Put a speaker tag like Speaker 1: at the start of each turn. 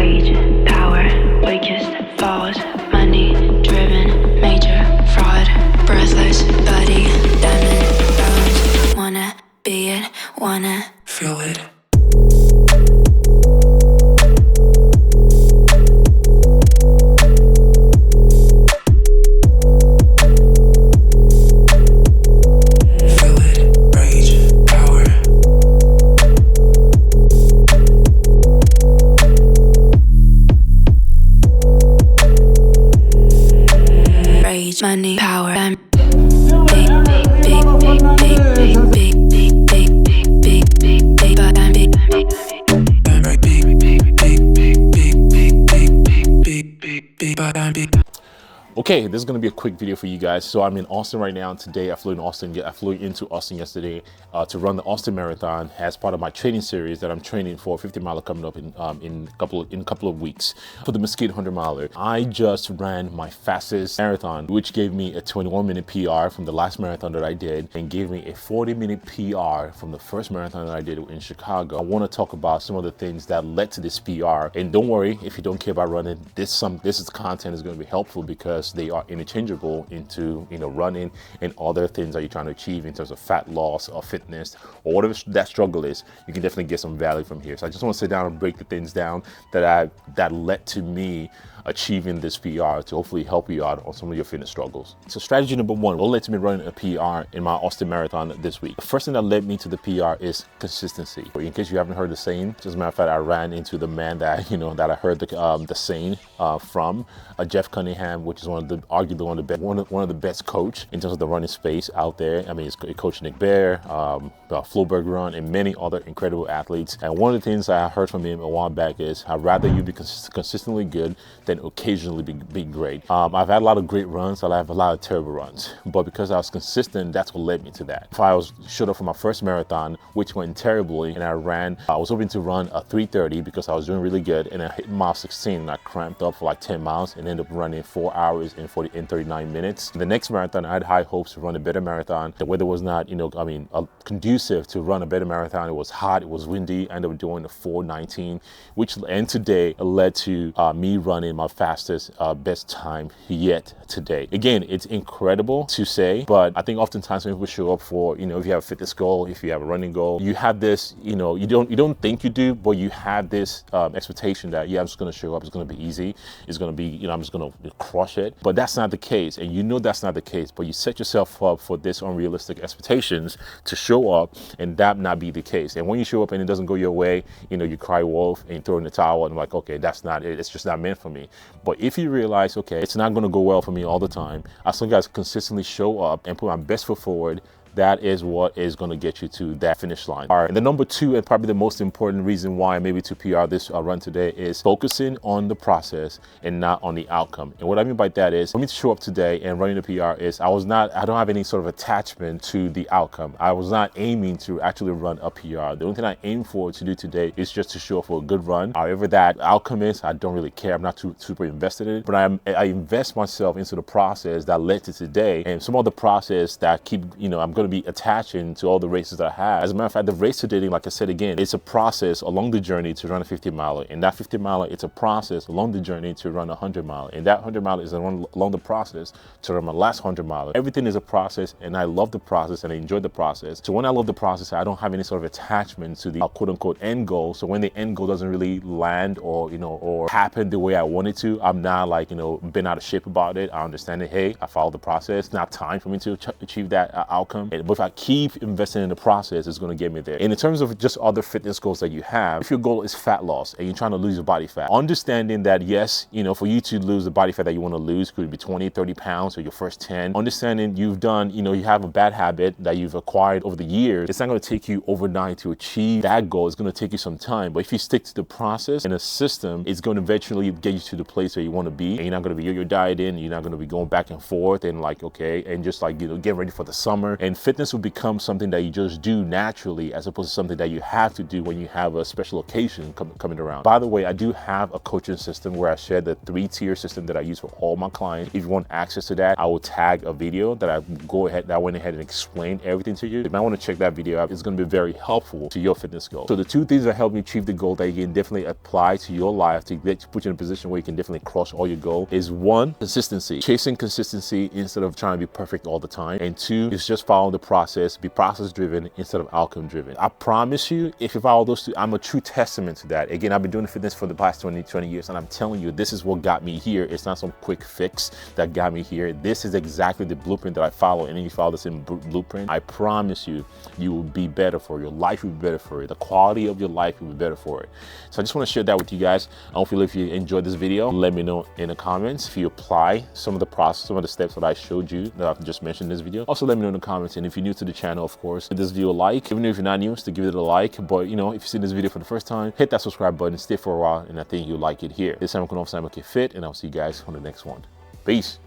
Speaker 1: Rage, power, weakest, falls, money, driven, major, fraud, breathless, body, diamond, bones, wanna be it, wanna feel it. Money, power, and big, big, big, big, big, big, big, big, big, big, big, but I'm big, big, big, big, big, big, big, big, big, big, big, but I'm big.
Speaker 2: Okay, this is going to be a quick video for you guys. So I'm in Austin right now. Today I flew into Austin yesterday to run the Austin Marathon as part of my training series that I'm training for 50 miler coming up in a couple of weeks for the Mesquite 100 miler. I just ran my fastest marathon, which gave me a 21-minute PR from the last marathon that I did and gave me a 40-minute PR from the first marathon that I did in Chicago. I want to talk about some of the things that led to this PR. And don't worry, if you don't care about running, this content is going to be helpful because they are interchangeable into running and other things that you're trying to achieve in terms of fat loss or fitness or whatever that struggle is. You can definitely get some value from here. So I just want to sit down and break the things down that led to me achieving this PR to hopefully help you out on some of your fitness struggles. So strategy number one, what led to me running a PR in my Austin Marathon this week? The first thing that led me to the PR is consistency. In case you haven't heard the saying, as a matter of fact, I ran into the man that I heard the saying from, Jeff Cunningham, which is arguably one of the best coach in terms of the running space out there. I mean, he's coach Nick Bear, Floberg Run, and many other incredible athletes. And one of the things I heard from him a while back is, I'd rather you be consistently good than occasionally be great. I've had a lot of great runs, I've had a lot of terrible runs, but because I was consistent, that's what led me to that. If I showed up for my first marathon, which went terribly, and I was hoping to run a 3:30 because I was doing really good, and I hit mile 16 and I cramped up for like 10 miles and ended up running 4 hours and 39 minutes. The next marathon, I had high hopes to run a better marathon. The weather was not, conducive to run a better marathon. It was hot, it was windy. I ended up doing a 4:19, and today led to me running my fastest, best time yet today. Again, it's incredible to say, but I think oftentimes when people show up for, if you have a fitness goal, if you have a running goal, you have this, you don't think you do, but you have this expectation that, I'm just going to show up, it's going to be easy, it's going to be, I'm just going to crush it. But that's not the case, and that's not the case, but you set yourself up for this unrealistic expectations to show up and that not be the case. And when you show up and it doesn't go your way, you cry wolf and you throw in the towel and I'm like, okay, that's not it, it's just not meant for me. But if you realize, okay, it's not going to go well for me all the time, as long as I consistently show up and put my best foot forward, that is what is going to get you to that finish line. All right, and the number two, and probably the most important reason why maybe to PR this run today, is focusing on the process and not on the outcome. And what I mean by that is, for me to show up today and running the PR is, I don't have any sort of attachment to the outcome. I was not aiming to actually run a PR. The only thing I aim for to do today is just to show up for a good run. However that outcome is, I don't really care. I'm not too super invested in it, but I invest myself into the process that led to today, and some of the process that keep, I'm going to be attaching to all the races that I have. As a matter of fact, the race today, like I said again, it's a process along the journey to run a 50 miler. And that 50 miler, it's a process along the journey to run a 100 miler. And that 100 miler is along the process to run my last 100 miler. Everything is a process, and I love the process and I enjoy the process. So when I love the process, I don't have any sort of attachment to the quote unquote end goal. So when the end goal doesn't really land or happen the way I want it to, I'm not like, been out of shape about it. I understand it. Hey, I followed the process. It's not time for me to achieve that outcome. But if I keep investing in the process, it's going to get me there. And in terms of just other fitness goals that you have, if your goal is fat loss and you're trying to lose your body fat, understanding that yes, for you to lose the body fat that you want to lose, could be 20, 30 pounds or your first 10, understanding you've done, you have a bad habit that you've acquired over the years, it's not going to take you overnight to achieve that goal. It's going to take you some time. But if you stick to the process and a system, it's going to eventually get you to the place where you want to be. And you're not going to be your diet in, you're not going to be going back and forth and like, okay, and just like, get ready for the summer and fitness will become something that you just do naturally as opposed to something that you have to do when you have a special occasion coming around. By the way, I do have a coaching system where I share the 3-tier system that I use for all my clients. If you want access to that, I will tag a video that I went ahead and explained everything to you. If you might want to check that video out, it's going to be very helpful to your fitness goal. So the 2 things that help me achieve the goal that you can definitely apply to your life to put you in a position where you can definitely crush all your goals is 1, consistency. Chasing consistency instead of trying to be perfect all the time. And 2 is just follow the process, be process driven instead of outcome driven. I promise you, if you follow those 2, I'm a true testament to that. Again, I've been doing fitness for the past 20 years, and I'm telling you, this is what got me here. It's not some quick fix that got me here. This is exactly the blueprint that I follow, and then you follow the same blueprint. I promise you, you will be better for it. Your life will be better for it. The quality of your life will be better for it. So I just want to share that with you guys. Hopefully, if you enjoyed this video, let me know in the comments if you apply some of the process, some of the steps that I showed you that I've just mentioned in this video. Also, let me know in the comments. And if you're new to the channel, of course, give this video a like. Even if you're not new, still give it a like. But you know, if you've seen this video for the first time, hit that subscribe button, stay for a while, and I think you'll like it here. This time I'm going to Get Fit, and I'll see you guys on the next one. Peace.